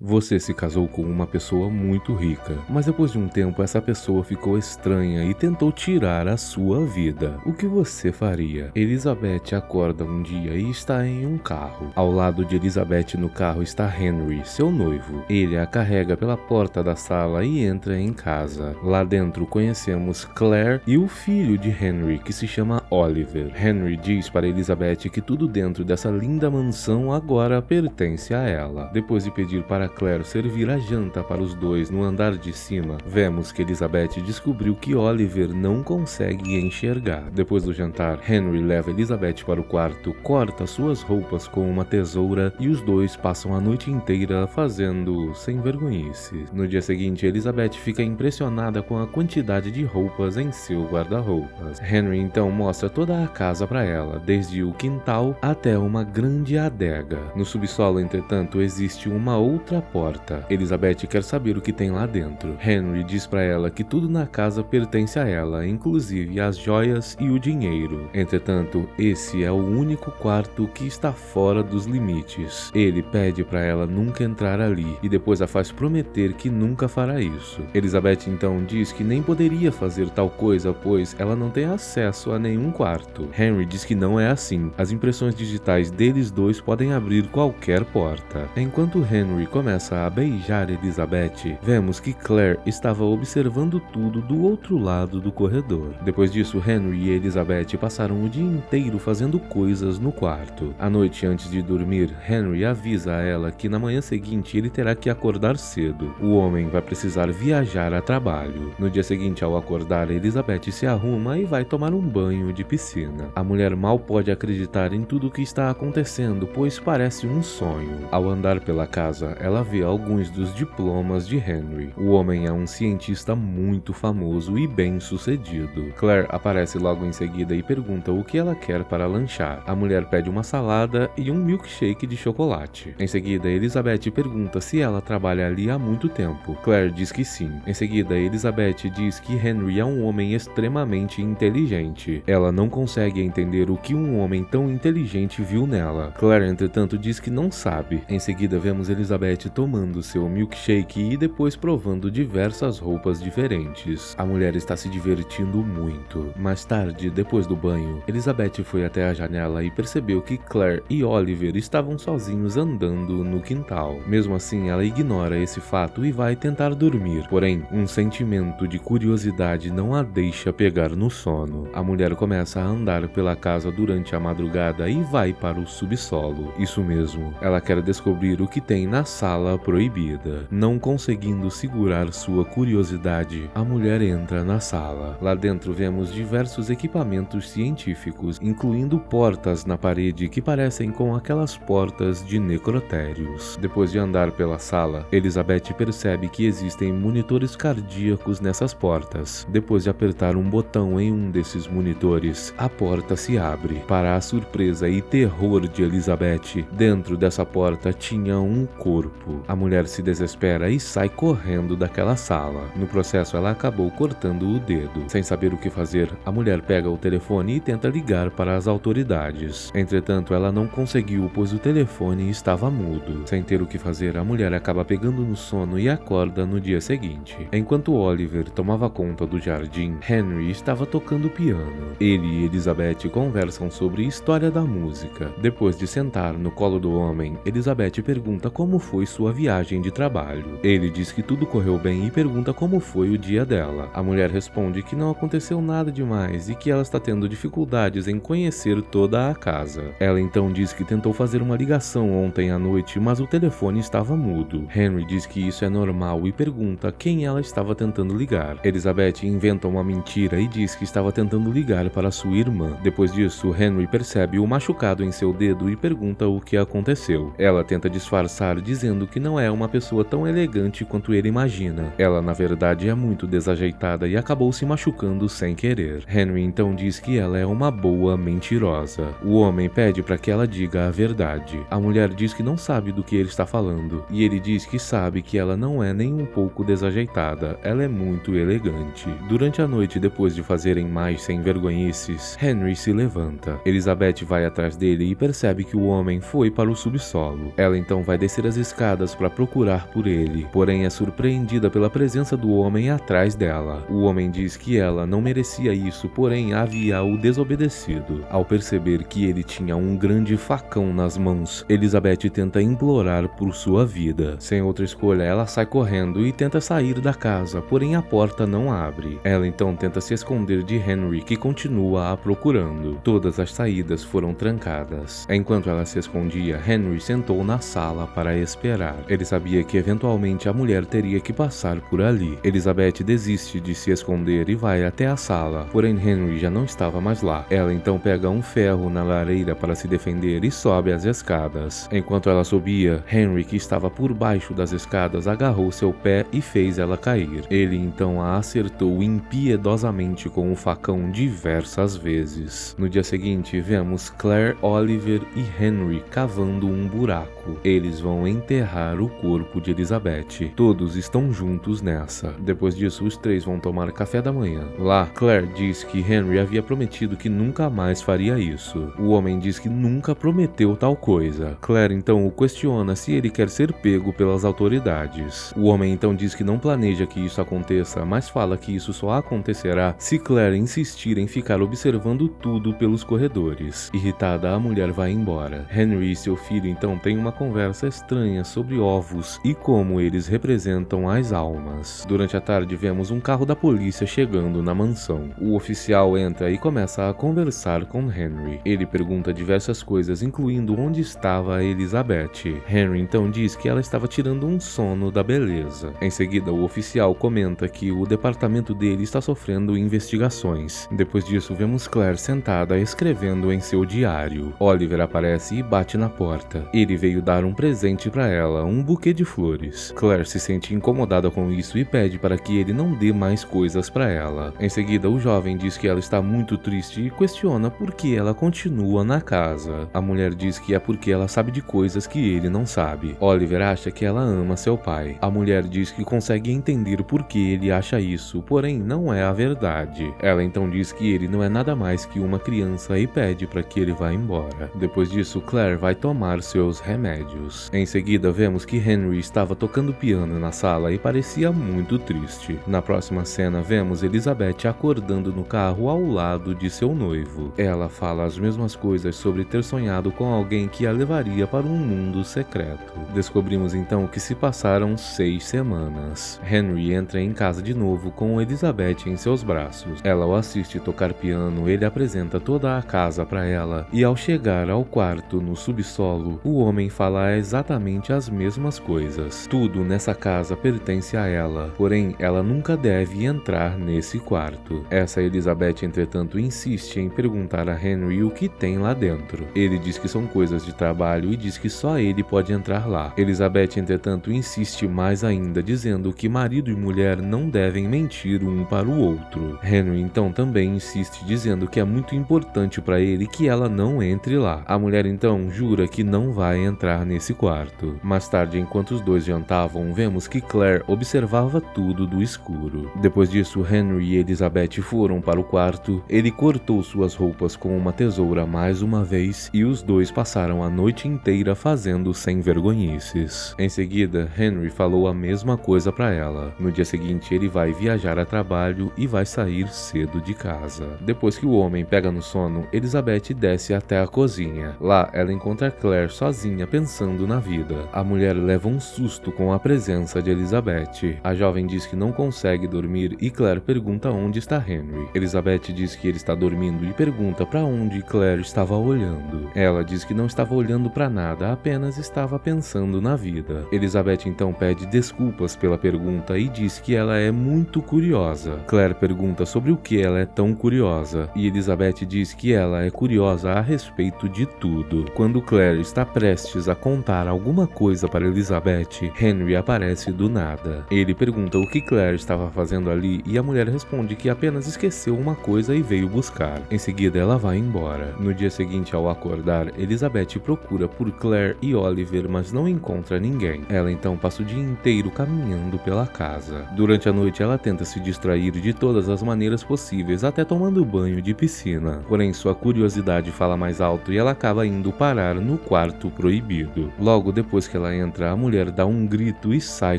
Você se casou com uma pessoa muito rica, mas depois de um tempo essa pessoa ficou estranha e tentou tirar a sua vida. O que você faria? Elizabeth acorda um dia e está em um carro. Ao lado de Elizabeth no carro está Henry, seu noivo. Ele a carrega pela porta da sala e entra em casa. Lá dentro conhecemos Claire e o filho de Henry, que se chama Oliver. Henry diz para Elizabeth que tudo dentro dessa linda mansão agora pertence a ela. Depois de pedir para Claire servir a janta para os dois no andar de cima, vemos que Elizabeth descobriu que Oliver não consegue enxergar. Depois do jantar, Henry leva Elizabeth para o quarto, corta suas roupas com uma tesoura e os dois passam a noite inteira fazendo sem vergonhice. No dia seguinte, Elizabeth fica impressionada com a quantidade de roupas em seu guarda-roupas. Henry então mostra toda a casa para ela, desde o quintal até uma grande adega. No subsolo, entretanto, existe uma outra porta. Elizabeth quer saber o que tem lá dentro. Henry diz para ela que tudo na casa pertence a ela, inclusive as joias e o dinheiro. Entretanto, esse é o único quarto que está fora dos limites. Ele pede para ela nunca entrar ali e depois a faz prometer que nunca fará isso. Elizabeth então diz que nem poderia fazer tal coisa, pois ela não tem acesso a nenhum quarto. Henry diz que não é assim. As impressões digitais deles dois podem abrir qualquer porta. Enquanto Henry começa a beijar Elizabeth, vemos que Claire estava observando tudo do outro lado do corredor. Depois disso, Henry e Elizabeth passaram o dia inteiro fazendo coisas no quarto. À noite, antes de dormir, Henry avisa a ela que na manhã seguinte ele terá que acordar cedo. O homem vai precisar viajar a trabalho. No dia seguinte, ao acordar, Elizabeth se arruma e vai tomar um banho de piscina. A mulher mal pode acreditar em tudo o que está acontecendo, pois parece um sonho. Ao andar pela casa, ela vê alguns dos diplomas de Henry. O homem é um cientista muito famoso e bem-sucedido. Claire aparece logo em seguida e pergunta o que ela quer para lanchar. A mulher pede uma salada e um milkshake de chocolate. Em seguida, Elizabeth pergunta se ela trabalha ali há muito tempo. Claire diz que sim. Em seguida, Elizabeth diz que Henry é um homem extremamente inteligente. Ela não consegue entender o que um homem tão inteligente viu nela. Claire, entretanto, diz que não sabe. Em seguida, vemos Elizabeth tomando seu milkshake e depois provando diversas roupas diferentes. A mulher está se divertindo muito. Mais tarde, depois do banho, Elizabeth foi até a janela e percebeu que Claire e Oliver estavam sozinhos andando no quintal. Mesmo assim, ela ignora esse fato e vai tentar dormir. Porém, um sentimento de curiosidade não a deixa pegar no sono. A mulher começa a andar pela casa durante a madrugada e vai para o subsolo. Isso mesmo, ela quer descobrir o que tem na sala proibida. Não conseguindo segurar sua curiosidade, a mulher entra na sala. Lá dentro vemos diversos equipamentos científicos, incluindo portas na parede que parecem com aquelas portas de necrotérios. Depois de andar pela sala, Elizabeth percebe que existem monitores cardíacos nessas portas. Depois de apertar um botão em um desses monitores, a porta se abre. Para a surpresa e terror de Elizabeth, dentro dessa porta tinha um corpo. A mulher se desespera e sai correndo daquela sala. No processo, ela acabou cortando o dedo. Sem saber o que fazer, a mulher pega o telefone e tenta ligar para as autoridades. Entretanto, ela não conseguiu, pois o telefone estava mudo. Sem ter o que fazer, a mulher acaba pegando no sono e acorda no dia seguinte. Enquanto Oliver tomava conta do jardim, Henry estava tocando piano. Ele e Elizabeth conversam sobre história da música. Depois de sentar no colo do homem, Elizabeth pergunta como foi sua viagem de trabalho. Ele diz que tudo correu bem e pergunta como foi o dia dela. A mulher responde que não aconteceu nada demais e que ela está tendo dificuldades em conhecer toda a casa. Ela então diz que tentou fazer uma ligação ontem à noite, mas o telefone estava mudo. Henry diz que isso é normal e pergunta quem ela estava tentando ligar. Elizabeth inventa uma mentira e diz que estava tentando ligar para sua irmã. Depois disso, Henry percebe o machucado em seu dedo e pergunta o que aconteceu. Ela tenta disfarçar dizendo que não é uma pessoa tão elegante quanto ele imagina. Ela, na verdade, é muito desajeitada e acabou se machucando sem querer. Henry então diz que ela é uma boa mentirosa. O homem pede para que ela diga a verdade. A mulher diz que não sabe do que ele está falando, e ele diz que sabe que ela não é nem um pouco desajeitada, ela é muito elegante. Durante a noite, depois de fazerem mais sem vergonhices, Henry se levanta. Elizabeth vai atrás dele e percebe que o homem foi para o subsolo. Ela então vai descer as escadas escadas para procurar por ele, porém é surpreendida pela presença do homem atrás dela. O homem diz que ela não merecia isso, porém havia o desobedecido. Ao perceber que ele tinha um grande facão nas mãos, Elizabeth tenta implorar por sua vida. Sem outra escolha, ela sai correndo e tenta sair da casa, porém a porta não abre. Ela então tenta se esconder de Henry, que continua a procurando. Todas as saídas foram trancadas. Enquanto ela se escondia, Henry sentou na sala para esperar. Ele sabia que eventualmente a mulher teria que passar por ali. Elizabeth desiste de se esconder e vai até a sala, porém Henry já não estava mais lá. Ela então pega um ferro na lareira para se defender e sobe as escadas. Enquanto ela subia, Henry, que estava por baixo das escadas, agarrou seu pé e fez ela cair. Ele então a acertou impiedosamente com o facão diversas vezes. No dia seguinte, vemos Claire, Oliver e Henry cavando um buraco. Eles vão enterrar o corpo de Elizabeth. Todos estão juntos nessa. Depois disso, os três vão tomar café da manhã. Lá, Claire diz que Henry havia prometido que nunca mais faria isso. O homem diz que nunca prometeu tal coisa. Claire então o questiona se ele quer ser pego pelas autoridades. O homem então diz que não planeja que isso aconteça, mas fala que isso só acontecerá se Claire insistir em ficar observando tudo pelos corredores. Irritada, a mulher vai embora. Henry e seu filho então têm uma conversa estranha sobre ovos e como eles representam as almas. Durante a tarde, vemos um carro da polícia chegando na mansão. O oficial entra e começa a conversar com Henry. Ele pergunta diversas coisas, incluindo onde estava a Elizabeth. Henry então diz que ela estava tirando um sono da beleza. Em seguida, o oficial comenta que o departamento dele está sofrendo investigações. Depois disso, vemos Claire sentada escrevendo em seu diário. Oliver aparece e bate na porta. Ele veio dar um presente para ela, um buquê de flores. Claire se sente incomodada com isso e pede para que ele não dê mais coisas para ela. Em seguida, o jovem diz que ela está muito triste e questiona por que ela continua na casa. A mulher diz que é porque ela sabe de coisas que ele não sabe. Oliver acha que ela ama seu pai. A mulher diz que consegue entender por que ele acha isso, porém não é a verdade. Ela então diz que ele não é nada mais que uma criança e pede para que ele vá embora. Depois disso, Claire vai tomar seus remédios. Em seguida, vemos que Henry estava tocando piano na sala e parecia muito triste. Na próxima cena, vemos Elizabeth acordando no carro ao lado de seu noivo. Ela fala as mesmas coisas sobre ter sonhado com alguém que a levaria para um mundo secreto. Descobrimos então que se passaram 6 semanas. Henry entra em casa de novo com Elizabeth em seus braços. Ela o assiste tocar piano, ele apresenta toda a casa para ela e ao chegar ao quarto no subsolo, o homem fala exatamente as mesmas coisas. Tudo nessa casa pertence a ela, porém ela nunca deve entrar nesse quarto. Essa Elizabeth, entretanto, insiste em perguntar a Henry o que tem lá dentro. Ele diz que são coisas de trabalho e diz que só ele pode entrar lá. Elizabeth, entretanto, insiste mais ainda, dizendo que marido e mulher não devem mentir um para o outro. Henry então também insiste, dizendo que é muito importante para ele que ela não entre lá. A mulher então jura que não vai entrar nesse quarto. Mais tarde, enquanto os dois jantavam, vemos que Claire observava tudo do escuro. Depois disso, Henry e Elizabeth foram para o quarto. Ele cortou suas roupas com uma tesoura mais uma vez e os dois passaram a noite inteira fazendo sem vergonhices. Em seguida, Henry falou a mesma coisa para ela. No dia seguinte, ele vai viajar a trabalho e vai sair cedo de casa. Depois que o homem pega no sono, Elizabeth desce até a cozinha. Lá, ela encontra Claire sozinha pensando na vida. A mulher leva um susto com a presença de Elizabeth. A jovem diz que não consegue dormir e Claire pergunta onde está Henry. Elizabeth diz que ele está dormindo e pergunta para onde Claire estava olhando. Ela diz que não estava olhando para nada, apenas estava pensando na vida. Elizabeth então pede desculpas pela pergunta e diz que ela é muito curiosa. Claire pergunta sobre o que ela é tão curiosa e Elizabeth diz que ela é curiosa a respeito de tudo. Quando Claire está prestes a contar alguma coisa para Elizabeth, Henry aparece do nada. Ele pergunta o que Claire estava fazendo ali e a mulher responde que apenas esqueceu uma coisa e veio buscar. Em seguida, ela vai embora. No dia seguinte, ao acordar, Elizabeth procura por Claire e Oliver, mas não encontra ninguém. Ela então passa o dia inteiro caminhando pela casa. Durante a noite, ela tenta se distrair de todas as maneiras possíveis, até tomando banho de piscina. Porém, sua curiosidade fala mais alto e ela acaba indo parar no quarto proibido. Logo depois que ela entra, a mulher dá um grito e sai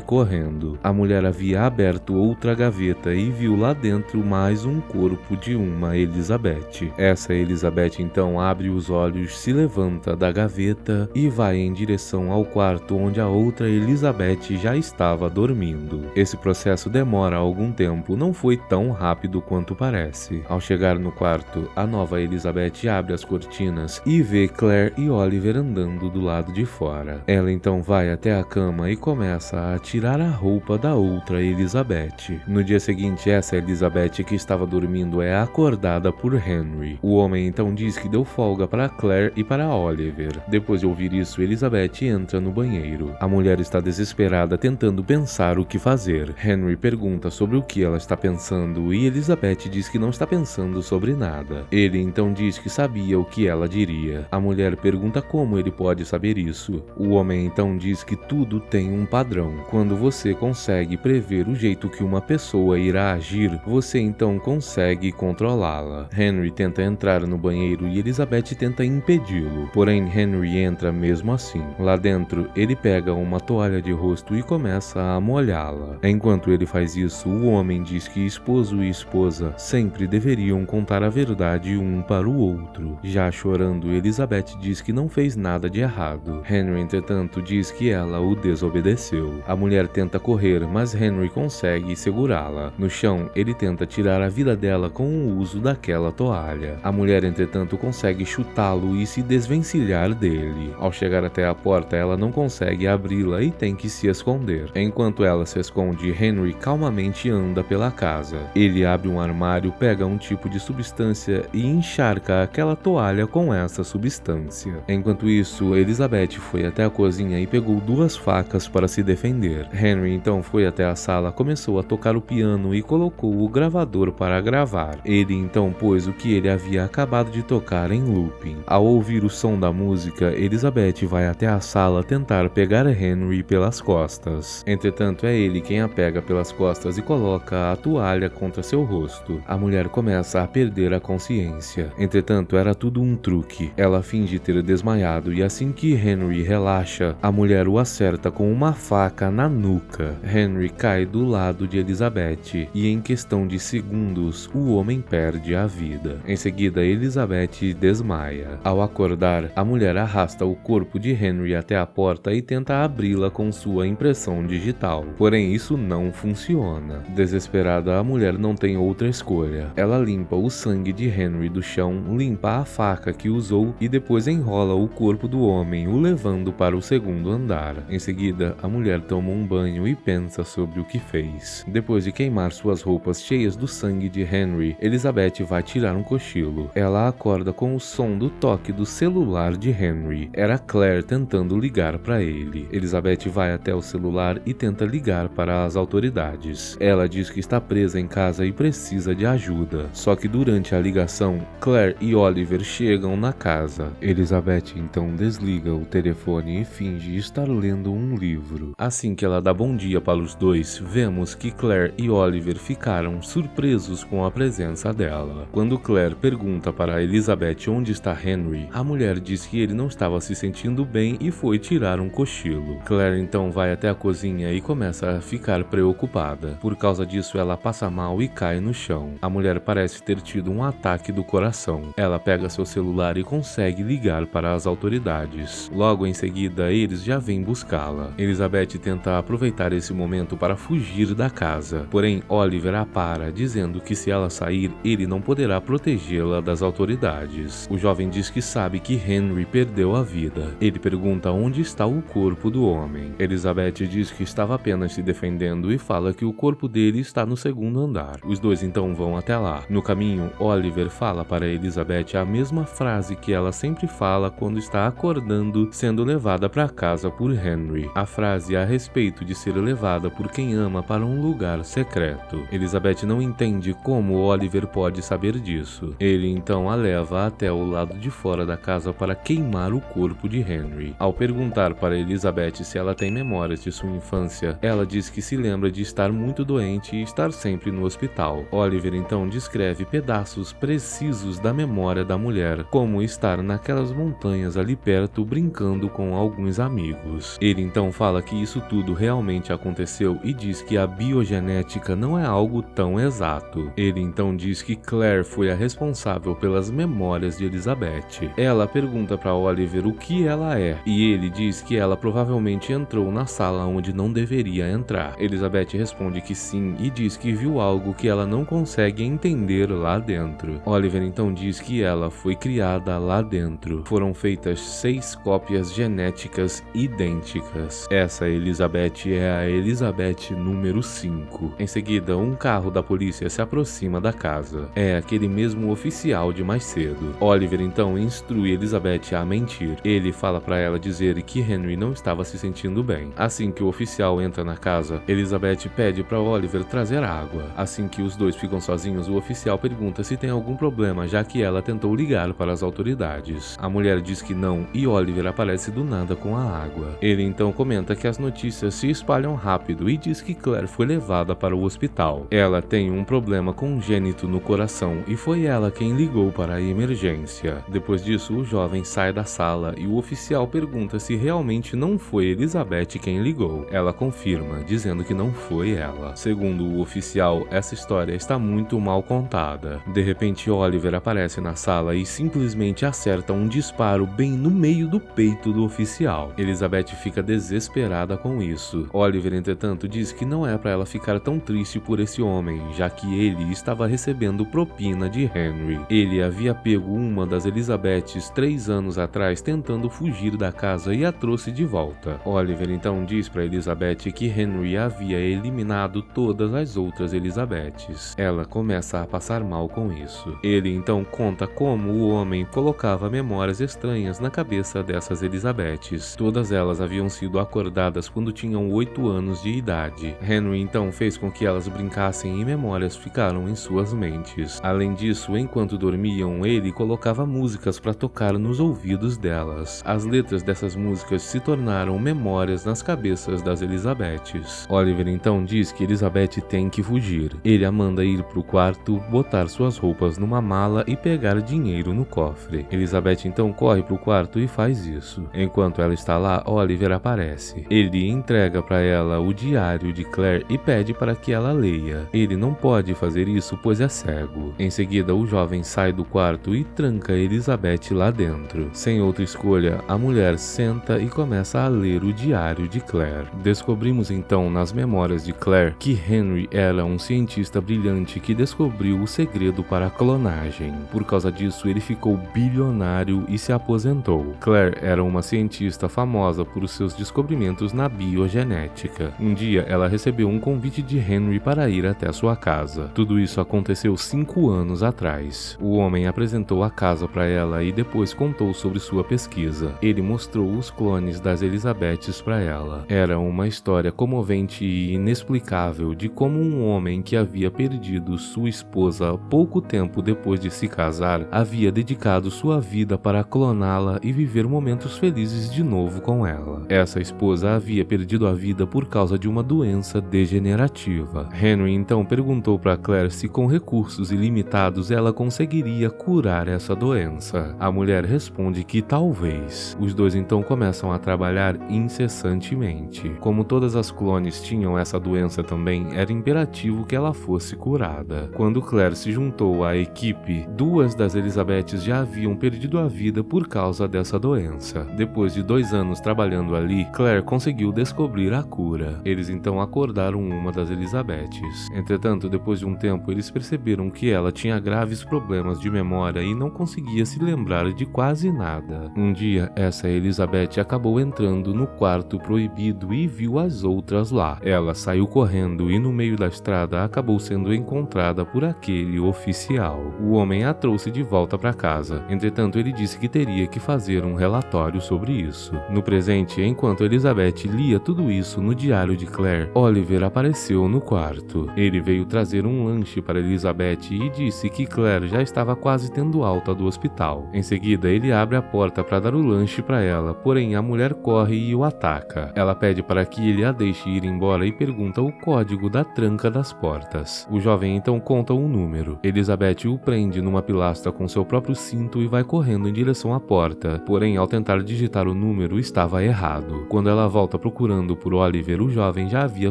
correndo. A mulher havia aberto outra gaveta e viu lá dentro mais um corpo de uma Elizabeth. Essa Elizabeth então abre os olhos, se levanta da gaveta e vai em direção ao quarto onde a outra Elizabeth já estava dormindo. Esse processo demora algum tempo, não foi tão rápido quanto parece. Ao chegar no quarto, a nova Elizabeth abre as cortinas e vê Claire e Oliver andando do lado de fora. Ela então vai até a cama e começa a tirar a roupa da outra Elizabeth. No dia seguinte, essa Elizabeth que estava dormindo é acordada por Henry. O homem então diz que deu folga para Claire e para Oliver. Depois de ouvir isso, Elizabeth entra no banheiro. A mulher está desesperada tentando pensar o que fazer. Henry pergunta sobre o que ela está pensando e Elizabeth diz que não está pensando sobre nada. Ele então diz que sabia o que ela diria. A mulher pergunta como ele pode saber isso. O homem então diz que tudo tem um padrão. Quando você consegue prever o jeito que uma pessoa irá agir, você então consegue controlá-la. Henry tenta entrar no banheiro e Elizabeth tenta impedi-lo. Porém, Henry entra mesmo assim. Lá dentro, ele pega uma toalha de rosto e começa a molhá-la. Enquanto ele faz isso, o homem diz que esposo e esposa sempre deveriam contar a verdade um para o outro. Já chorando, Elizabeth diz que não fez nada de errado. Henry, entretanto, diz que ela o desobedeceu. A mulher tenta correr, mas Henry consegue segurá-la. No chão, ele tenta tirar a vida dela com o uso daquela toalha. A mulher, entretanto, consegue chutá-lo e se desvencilhar dele. Ao chegar até a porta, ela não consegue abri-la e tem que se esconder. Enquanto ela se esconde, Henry calmamente anda pela casa. Ele abre um armário, pega um tipo de substância e encharca aquela toalha com essa substância. Enquanto isso, Elizabeth foi até a cozinha e pegou 2 facas para se defender. Henry então foi até a sala, começou a tocar o piano e colocou o gravador para gravar. Ele então pôs o que ele havia acabado de tocar em looping. Ao ouvir o som da música, Elizabeth vai até a sala tentar pegar Henry pelas costas. Entretanto, é ele quem a pega pelas costas e coloca a toalha contra seu rosto. A mulher começa a perder a consciência. Entretanto, era tudo um truque. Ela finge ter desmaiado e assim que Henry relaxa, a mulher o acerta com uma faca na nuca. Henry cai do lado de Elizabeth e em questão de segundos, o homem perde a vida. Em seguida, Elizabeth desmaia. Ao acordar, a mulher arrasta o corpo de Henry até a porta e tenta abri-la com sua impressão digital. Porém, isso não funciona. Desesperada, a mulher não tem outra escolha. Ela limpa o sangue de Henry do chão, limpa a faca que usou e depois enrola o corpo do homem, o levando para o segundo andar. Em seguida, a mulher toma um banho e pensa sobre o que fez. Depois de queimar suas roupas cheias do sangue de Henry, Elizabeth vai tirar um cochilo. Ela acorda com o som do toque do celular de Henry. Era Claire tentando ligar para ele. Elizabeth vai até o celular e tenta ligar para as autoridades. Ela diz que está presa em casa e precisa de ajuda. Só que durante a ligação, Claire e Oliver chegam na casa. Elizabeth então desliga o telefone e finge estar lendo um livro. Assim que ela dá bom dia para os dois, vemos que Claire e Oliver ficaram surpresos com a presença dela. Quando Claire pergunta para Elizabeth onde está Henry, a mulher diz que ele não estava se sentindo bem e foi tirar um cochilo. Claire então vai até a cozinha e começa a ficar preocupada. Por causa disso, ela passa mal e cai no chão. A mulher parece ter tido um ataque do coração. Ela pega seu celular e consegue ligar para as autoridades. Logo em seguida, eles já vêm buscá-la. Elizabeth tenta aproveitar esse momento para fugir da casa. Porém, Oliver a para, dizendo que se ela sair, ele não poderá protegê-la das autoridades. O jovem diz que sabe que Henry perdeu a vida. Ele pergunta onde está o corpo do homem. Elizabeth diz que estava apenas se defendendo e fala que o corpo dele está no segundo andar. Os dois então vão até lá. No caminho, Oliver fala para Elizabeth a mesma frase que ela sempre fala quando está acordando, sendo levada para casa por Henry. A frase é a respeito de ser levada por quem ama para um lugar secreto. Elizabeth não entende como Oliver pode saber disso. Ele então a leva até o lado de fora da casa para queimar o corpo de Henry. Ao perguntar para Elizabeth se ela tem memórias de sua infância, ela diz que se lembra de estar muito doente e estar sempre no hospital. Oliver então descreve pedaços precisos da memória da mulher, como estar naquelas montanhas ali perto brincando com alguns amigos. amigos. Ele então fala que isso tudo realmente aconteceu e diz que a biogenética não é algo tão exato. Ele então diz que Claire foi a responsável pelas memórias de Elizabeth. Ela pergunta para Oliver o que ela é, e ele diz que ela provavelmente entrou na sala onde não deveria entrar. Elizabeth responde que sim e diz que viu algo que ela não consegue entender lá dentro. Oliver então diz que ela foi criada lá dentro. Foram feitas 6 cópias genéticas idênticas. Essa Elizabeth é a Elizabeth número 5. Em seguida, um carro da polícia se aproxima da casa. É aquele mesmo oficial de mais cedo. Oliver então instrui Elizabeth a mentir. Ele fala para ela dizer que Henry não estava se sentindo bem. Assim que o oficial entra na casa, Elizabeth pede para Oliver trazer água. Assim que os dois ficam sozinhos, o oficial pergunta se tem algum problema, já que ela tentou ligar para as autoridades. A mulher diz que não e Oliver aparece do nada com a água. Ele então comenta que as notícias se espalham rápido e diz que Claire foi levada para o hospital. Ela tem um problema congênito no coração e foi ela quem ligou para a emergência. Depois disso, o jovem sai da sala e o oficial pergunta se realmente não foi Elizabeth quem ligou. Ela confirma, dizendo que não foi ela. Segundo o oficial, essa história está muito mal contada. De repente, Oliver aparece na sala e simplesmente acerta um disparo bem no meio do peito do oficial. Elizabeth fica desesperada com isso. Oliver, entretanto, diz que não é para ela ficar tão triste por esse homem, já que ele estava recebendo propina de Henry. Ele havia pego uma das Elizabeths 3 anos atrás tentando fugir da casa e a trouxe de volta. Oliver então diz para Elizabeth que Henry havia eliminado todas as outras Elizabeths. Ela começa a passar mal com isso. Ele então conta como o homem colocava memórias estranhas na cabeça dessas Elizabeths. Todas elas haviam sido acordadas quando tinham 8 anos de idade. Henry então fez com que elas brincassem e memórias ficaram em suas mentes. Além disso, enquanto dormiam, ele colocava músicas para tocar nos ouvidos delas. As letras dessas músicas se tornaram memórias nas cabeças das Elizabeths. Oliver então diz que Elizabeth tem que fugir. Ele a manda ir pro quarto, botar suas roupas numa mala e pegar dinheiro no cofre. Elizabeth então corre pro quarto e faz isso. Enquanto ela está lá, Oliver aparece. Ele entrega para ela o diário de Claire e pede para que ela leia. Ele não pode fazer isso pois é cego. Em seguida, o jovem sai do quarto e tranca Elizabeth lá dentro. Sem outra escolha, a mulher senta e começa a ler o diário de Claire. Descobrimos então nas memórias de Claire que Henry era um cientista brilhante que descobriu o segredo para a clonagem. Por causa disso, ele ficou bilionário e se aposentou. Claire era uma cientista famosa por seus descobrimentos na biogenética. Um dia, ela recebeu um convite de Henry para ir até sua casa. Tudo isso aconteceu 5 anos atrás. O homem apresentou a casa para ela e depois contou sobre sua pesquisa. Ele mostrou os clones das Elizabeths para ela. Era uma história comovente e inexplicável de como um homem que havia perdido sua esposa pouco tempo depois de se casar havia dedicado sua vida para cloná-la e viver momentos felizes de novo com ela. Essa esposa havia perdido a vida por causa de uma doença degenerativa. Henry então perguntou para Claire se com recursos ilimitados ela conseguiria curar essa doença. A mulher responde que talvez. Os dois então começam a trabalhar incessantemente. Como todas as clones tinham essa doença também, era imperativo que ela fosse curada. Quando Claire se juntou à equipe, 2 das Elizabeths já haviam perdido a vida por causa dessa doença. Depois de 2 anos trabalhando ali, Claire conseguiu descobrir a cura. Eles então acordaram uma das Elizabeths. Entretanto, depois de um tempo, eles perceberam que ela tinha graves problemas de memória e não conseguia se lembrar de quase nada. Um dia, essa Elizabeth acabou entrando no quarto proibido e viu as outras lá. Ela saiu correndo e no meio da estrada acabou sendo encontrada por aquele oficial. O homem a trouxe de volta para casa. Entretanto, ele disse que teria que fazer um relatório sobre isso. No presente, enquanto Elizabeth lia tudo isso no diário de Claire, Oliver apareceu no quarto. Ele veio trazer um lanche para Elizabeth e disse que Claire já estava quase tendo alta do hospital. Em seguida, ele abre a porta para dar o lanche para ela, porém a mulher corre e o ataca. Ela pede para que ele a deixe ir embora e pergunta o código da tranca das portas. O jovem então conta um número. Elizabeth o prende numa pilastra com seu próprio cinto e vai correndo em direção à porta. Porém, ao tentar digitar o número, estava errado. Quando ela volta procurando por Oliver, o jovem já havia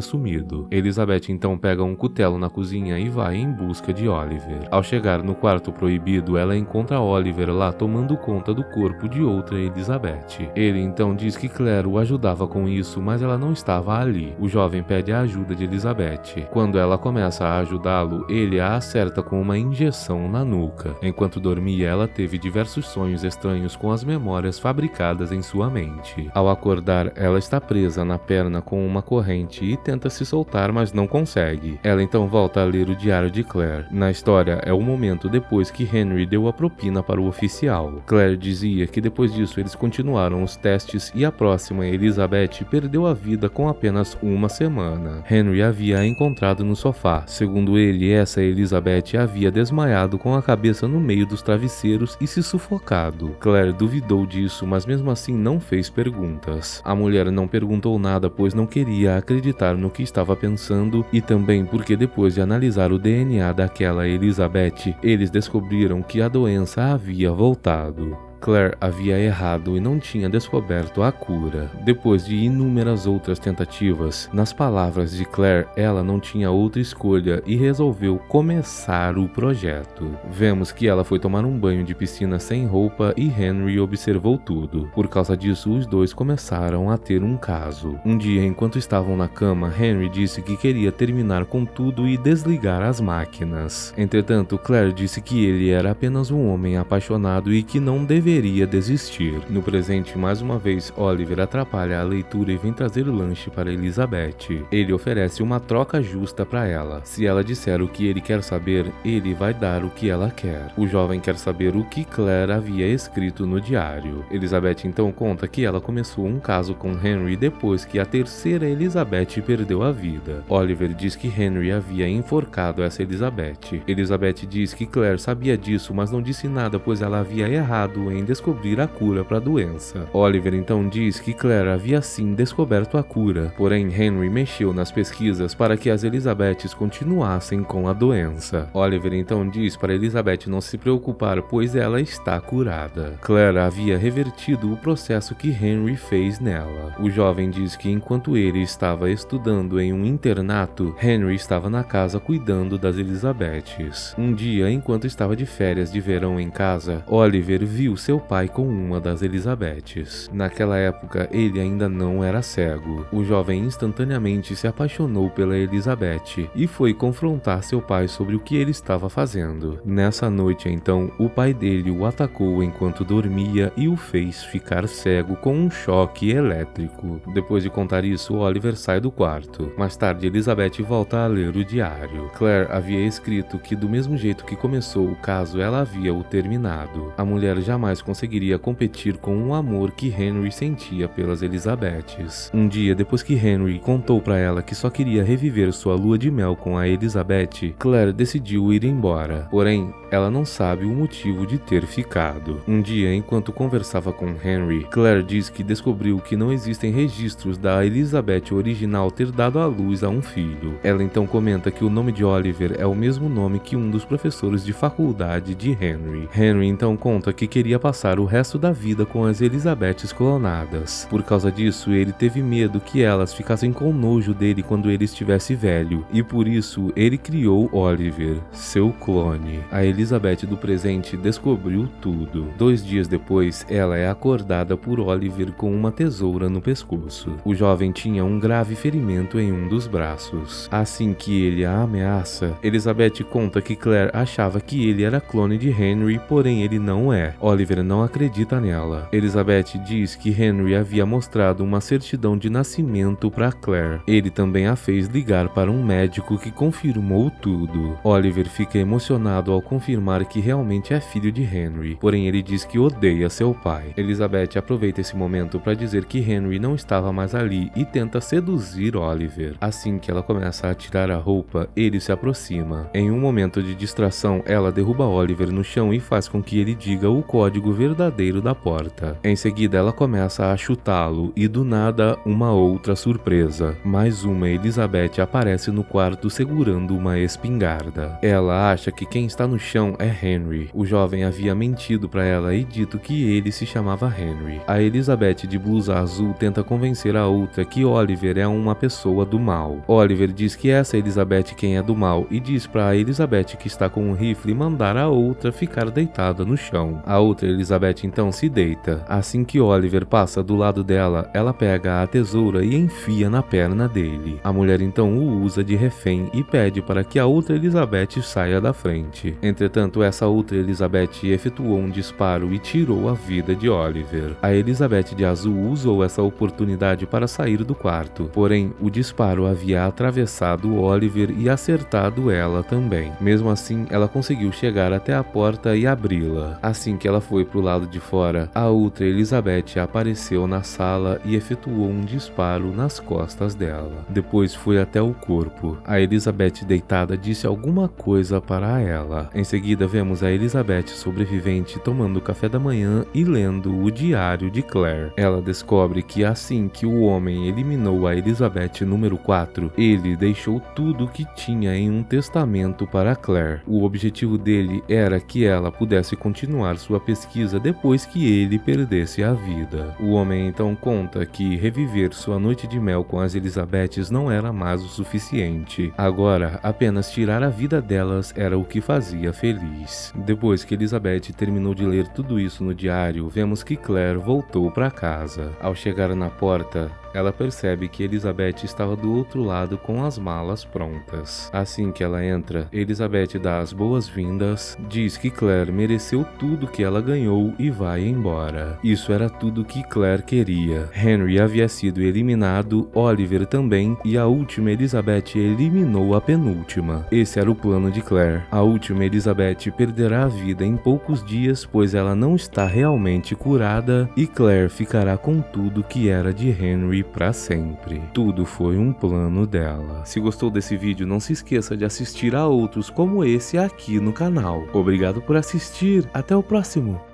sumido. Elizabeth então pega um cutelo na cozinha e vai em busca de Oliver. Ao chegar no quarto proibido, ela encontra Oliver lá tomando conta do corpo de outra Elizabeth. Ele então diz que Claire o ajudava com isso, mas ela não estava ali. O jovem pede a ajuda de Elizabeth. Quando ela começa a ajudá-lo, ele a acerta com uma injeção na nuca. Enquanto dormia, ela teve diversos sonhos estranhos com as memórias fabricadas em sua mente. Ao acordar, ela está presa na perna com uma corrente e tenta se soltar, mas não consegue. Ela então volta a ler o diário de Claire. Na história, é o momento depois que Henry deu a propina para o oficial. Claire dizia que depois disso eles continuaram os testes e a próxima, Elizabeth, perdeu a vida com apenas uma semana. Henry havia a encontrado no sofá. Segundo ele, essa Elizabeth havia desmaiado com a cabeça no meio dos travesseiros e se sufocado. Claire duvidou disso, mas mesmo assim não fez perguntas. A mulher não perguntou nada, pois não queria acreditar no que estava pensando e também porque depois de analisar o DNA daquela Elizabeth, eles descobriram que a doença havia voltado. Claire havia errado e não tinha descoberto a cura. Depois de inúmeras outras tentativas, nas palavras de Claire, ela não tinha outra escolha e resolveu começar o projeto. Vemos que ela foi tomar um banho de piscina sem roupa e Henry observou tudo. Por causa disso, os dois começaram a ter um caso. Um dia, enquanto estavam na cama, Henry disse que queria terminar com tudo e desligar as máquinas. Entretanto, Claire disse que ele era apenas um homem apaixonado e que não deveria desistir. No presente, mais uma vez, Oliver atrapalha a leitura e vem trazer lanche para Elizabeth. Ele oferece uma troca justa para ela. Se ela disser o que ele quer saber, ele vai dar o que ela quer. O jovem quer saber o que Claire havia escrito no diário. Elizabeth então conta que ela começou um caso com Henry depois que a terceira Elizabeth perdeu a vida. Oliver diz que Henry havia enforcado essa Elizabeth. Elizabeth diz que Claire sabia disso, mas não disse nada, pois ela havia errado em descobrir a cura para a doença. Oliver então diz que Claire havia sim descoberto a cura, porém Henry mexeu nas pesquisas para que as Elizabeths continuassem com a doença. Oliver então diz para Elizabeth não se preocupar, pois ela está curada. Claire havia revertido o processo que Henry fez nela. O jovem diz que enquanto ele estava estudando em um internato, Henry estava na casa cuidando das Elizabeths. Um dia, enquanto estava de férias de verão em casa, Oliver viu seu pai com uma das Elizabeths. Naquela época, ele ainda não era cego. O jovem instantaneamente se apaixonou pela Elizabeth e foi confrontar seu pai sobre o que ele estava fazendo. Nessa noite, então, o pai dele o atacou enquanto dormia e o fez ficar cego com um choque elétrico. Depois de contar isso, Oliver sai do quarto. Mais tarde, Elizabeth volta a ler o diário. Claire havia escrito que do mesmo jeito que começou o caso, ela havia o terminado. A mulher jamais conseguiria competir com o amor que Henry sentia pelas Elizabeths. Um dia, depois que Henry contou para ela que só queria reviver sua lua de mel com a Elizabeth, Claire decidiu ir embora. Porém, ela não sabe o motivo de ter ficado. Um dia, enquanto conversava com Henry, Claire diz que descobriu que não existem registros da Elizabeth original ter dado à luz a um filho. Ela então comenta que o nome de Oliver é o mesmo nome que um dos professores de faculdade de Henry. Henry então conta que queria passar o resto da vida com as Elizabeths clonadas. Por causa disso, ele teve medo que elas ficassem com nojo dele quando ele estivesse velho, e por isso ele criou Oliver, seu clone. A Elizabeth do presente descobriu tudo. 2 dias depois, ela é acordada por Oliver com uma tesoura no pescoço. O jovem tinha um grave ferimento em um dos braços. Assim que ele a ameaça, Elizabeth conta que Claire achava que ele era clone de Henry, porém ele não é. Oliver não acredita nela. Elizabeth diz que Henry havia mostrado uma certidão de nascimento para Claire. Ele também a fez ligar para um médico que confirmou tudo. Oliver fica emocionado ao confirmar que realmente é filho de Henry, porém ele diz que odeia seu pai. Elizabeth aproveita esse momento para dizer que Henry não estava mais ali e tenta seduzir Oliver. Assim que ela começa a tirar a roupa, ele se aproxima. Em um momento de distração, ela derruba Oliver no chão e faz com que ele diga o código código verdadeiro da porta. Em seguida, ela começa a chutá-lo e do nada, uma outra surpresa. Mais uma Elizabeth aparece no quarto segurando uma espingarda. Ela acha que quem está no chão é Henry. O jovem havia mentido para ela e dito que ele se chamava Henry. A Elizabeth de blusa azul tenta convencer a outra que Oliver é uma pessoa do mal. Oliver diz que essa Elizabeth quem é do mal e diz para a Elizabeth que está com um rifle mandar a outra ficar deitada no chão. A outra Elizabeth então se deita. Assim que Oliver passa do lado dela, ela pega a tesoura e enfia na perna dele. A mulher então o usa de refém e pede para que a outra Elizabeth saia da frente. Entretanto, essa outra Elizabeth efetuou um disparo e tirou a vida de Oliver. A Elizabeth de azul usou essa oportunidade para sair do quarto, porém o disparo havia atravessado Oliver e acertado ela também. Mesmo assim, ela conseguiu chegar até a porta e abri-la. Assim que ela foi para o lado de fora, a outra Elizabeth apareceu na sala e efetuou um disparo nas costas dela. Depois foi até o corpo. A Elizabeth deitada disse alguma coisa para ela. Em seguida, vemos a Elizabeth sobrevivente tomando café da manhã e lendo o diário de Claire. Ela descobre que assim que o homem eliminou a Elizabeth número 4, ele deixou tudo o que tinha em um testamento para Claire. O objetivo dele era que ela pudesse continuar sua pesquisa depois que ele perdesse a vida. O homem então conta que reviver sua noite de mel com as Elizabeths não era mais o suficiente. Agora, apenas tirar a vida delas era o que fazia feliz. Depois que Elizabeth terminou de ler tudo isso no diário, vemos que Claire voltou para casa. Ao chegar na porta, ela percebe que Elizabeth estava do outro lado com as malas prontas. Assim que ela entra, Elizabeth dá as boas-vindas, diz que Claire mereceu tudo que ela ganhou e vai embora. Isso era tudo que Claire queria. Henry havia sido eliminado, Oliver também, e a última Elizabeth eliminou a penúltima. Esse era o plano de Claire. A última Elizabeth perderá a vida em poucos dias, pois ela não está realmente curada, e Claire ficará com tudo que era de Henry para sempre. Tudo foi um plano dela. Se gostou desse vídeo, não se esqueça de assistir a outros como esse aqui no canal. Obrigado por assistir, até o próximo!